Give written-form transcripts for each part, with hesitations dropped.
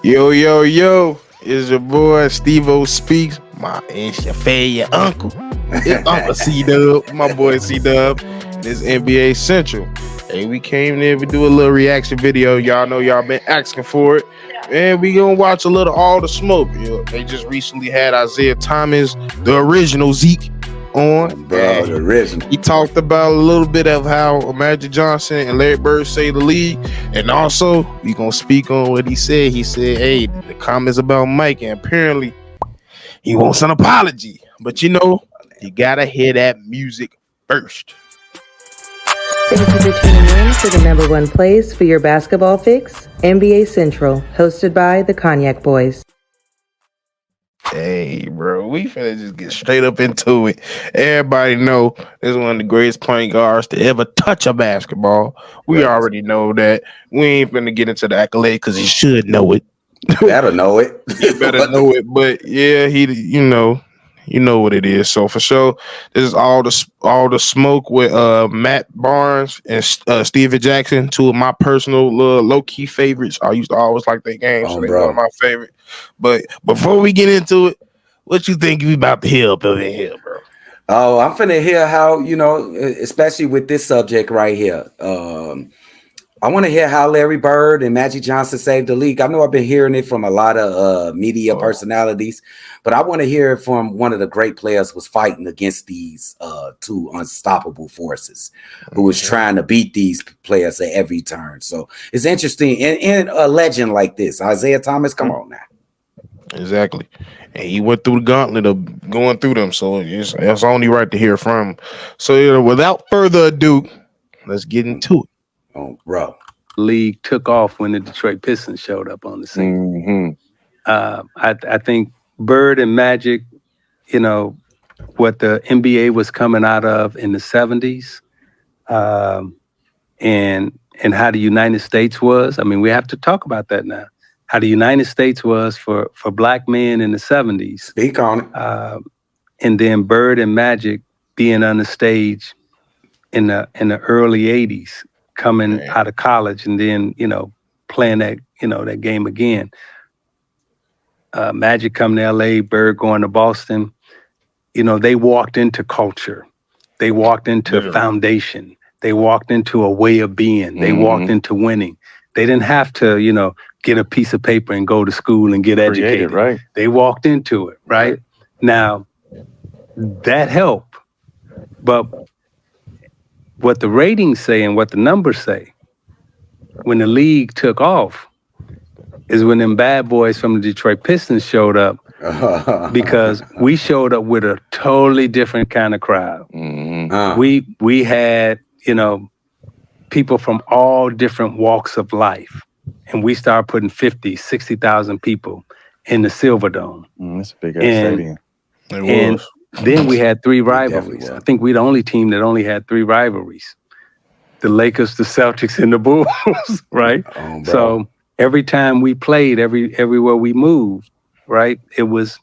Yo, yo, yo, it's your boy Steve-O Speaks. It's your favorite uncle. It's Uncle C-Dub, my boy C-Dub. This NBA Central. Hey, we came there, we do a little reaction video. Y'all know y'all been asking for it. And we gonna watch a little All the Smoke. They just recently had Isaiah Thomas, the original Zeke, on. Bro, the original. He talked about a little bit of how Magic Johnson and Larry Bird saved the league, and also we gonna speak on what he said. He said, "Hey, the comments about Mike, and apparently he wants an apology, but you gotta hear that music first." Thank you for tuning in to the number one place for your basketball fix, NBA Central, hosted by the Cognac Boys. Hey, bro, we finna just get straight up into it. Everybody know this is one of the greatest point guards to ever touch a basketball. We already know that. We ain't finna get into the accolade because he should know it. Better know it. You better know it. But yeah, you know what it is. So for sure, this is all the smoke with Matt Barnes and Steven Jackson, two of my personal low key favorites. I used to always like their games, so they're one of my favorite. But before we get into it, what you think we about to hear up over here, bro? Oh, I'm finna hear how, especially with this subject right here. I want to hear how Larry Bird and Magic Johnson saved the league. I know I've been hearing it from a lot of media personalities, but I want to hear it from one of the great players who was fighting against these two unstoppable forces, who was trying to beat these players at every turn. So it's interesting. And a legend like this, Isaiah Thomas, come on now. Exactly. And he went through the gauntlet of going through them, so it's only right to hear from him. So without further ado, let's get into it. Oh, bro. League took off when the Detroit Pistons showed up on the scene. I think Bird and Magic, what the NBA was coming out of in the 70s, and how the United States was. I mean, we have to talk about that now. How the United States was for Black men in the 70s. Speak on it. And then Bird and Magic being on the stage in the early 80s, coming out of college and then, playing that game again. Magic coming to LA, Bird going to Boston. They walked into culture. They walked into foundation. They walked into a way of being. They walked into winning. They didn't have to, get a piece of paper and go to school and get educated. Right. They walked into it, right? Now, that helped. But what the ratings say and what the numbers say, when the league took off, is when them bad boys from the Detroit Pistons showed up, because we showed up with a totally different kind of crowd. We had, people from all different walks of life. And we started putting 50, 60,000 people in the Silverdome. That's a big ass stadium. And then we had three rivalries. I think we're the only team that only had three rivalries. The Lakers, the Celtics, and the Bulls, right? So every time we played, everywhere we moved, right, it was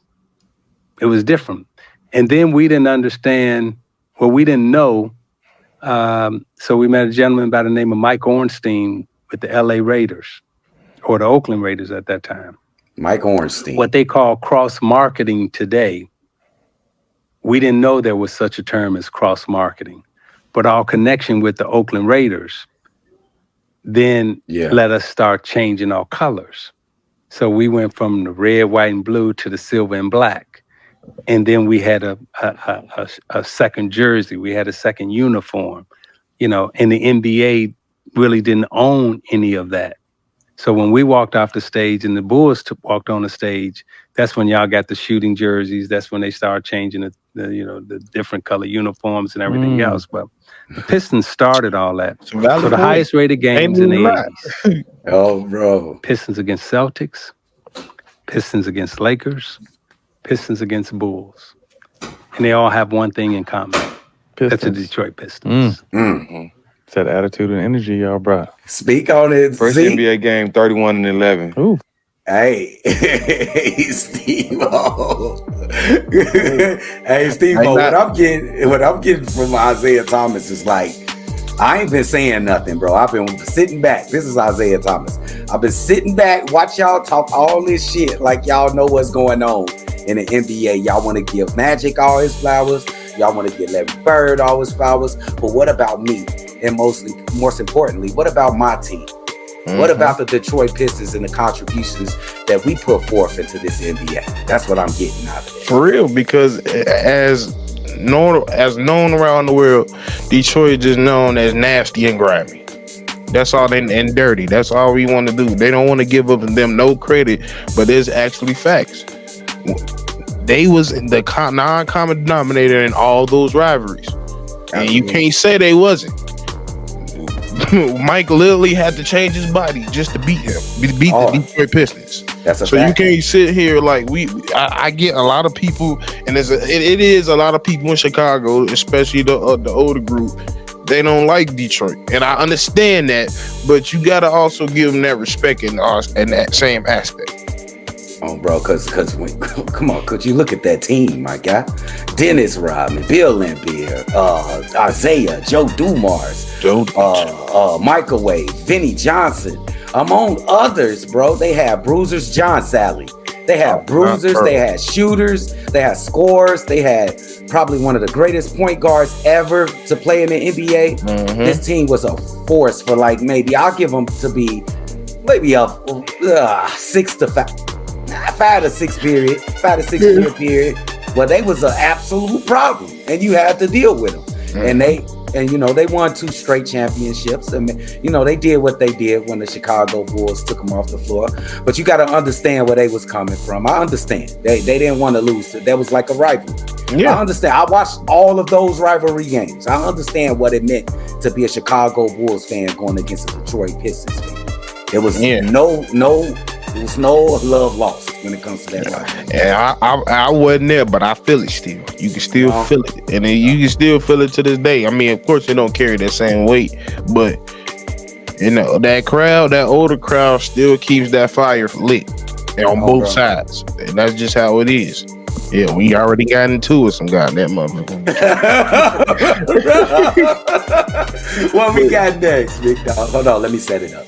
different. And then we didn't understand, we didn't know. So we met a gentleman by the name of Mike Ornstein with the LA Raiders, or the Oakland Raiders at that time. Mike Ornstein. What they call cross-marketing today. We didn't know there was such a term as cross-marketing. But our connection with the Oakland Raiders then let us start changing our colors. So we went from the red, white, and blue to the silver and black. And then we had a second jersey. We had a second uniform, and the NBA really didn't own any of that. So when we walked off the stage and the Bulls walked on the stage, that's when y'all got the shooting jerseys. That's when they started changing the different color uniforms and everything else. But the Pistons started all that. So the highest rated games in the 80s. Oh, bro. Pistons against Celtics, Pistons against Lakers, Pistons against Bulls. And they all have one thing in common. That's the Detroit Pistons. It's that attitude and energy y'all brought. Speak on it. First NBA game, 31-11. Ooh. Hey, Steve-O. Hey, Steve-O, what I'm getting from Isaiah Thomas is like, I ain't been saying nothing, bro. I've been sitting back. This is Isaiah Thomas. I've been sitting back, watch y'all talk all this shit like y'all know what's going on in the NBA. Y'all want to give Magic all his flowers. Y'all want to give Larry Bird all his flowers. But what about me? And most importantly, what about my team? What about the Detroit Pistons and the contributions that we put forth into this NBA? That's what I'm getting out of it. For real, because as known around the world, Detroit is known as nasty and grimy. That's all, and dirty. That's all we want to do. They don't want to give up them no credit, but there's actually facts. They was the non-common denominator in all those rivalries. Absolutely. And you can't say they wasn't. Mike literally had to change his body just to beat him. Beat the Detroit Pistons. That's a so fact. You can't sit here like I get a lot of people, and it is a lot of people in Chicago, especially the older group. They don't like Detroit, and I understand that, but you gotta also give them that respect in that same aspect. Oh, bro, because come on, could you look at that team, my guy? Dennis Rodman, Bill Laimbeer, Isaiah, Joe Dumars, Microwave, Vinnie Johnson, among others, bro. They had bruisers, John Sally. They had bruisers, they had shooters, they had scorers, they had probably one of the greatest point guards ever to play in the NBA. This team was a force for like maybe, I'll give them to be maybe a 5 to 6 year period, where they was an absolute problem, and you had to deal with them. And they won 2 straight championships. I mean, they did what they did when the Chicago Bulls took them off the floor. But you got to understand where they was coming from. I understand they didn't want to lose. That was like a rivalry. Yeah. I understand. I watched all of those rivalry games. I understand what it meant to be a Chicago Bulls fan going against a Detroit Pistons fan. There was no love lost when it comes to that. And I wasn't there, but I feel it still. You can still feel it, and you can still feel it to this day. I mean, of course, they don't carry that same weight, but that crowd, that older crowd, still keeps that fire lit on both sides, and that's just how it is. Yeah, we already got into it, some goddamn motherfucker. What we got next, big dog? Hold on, let me set it up.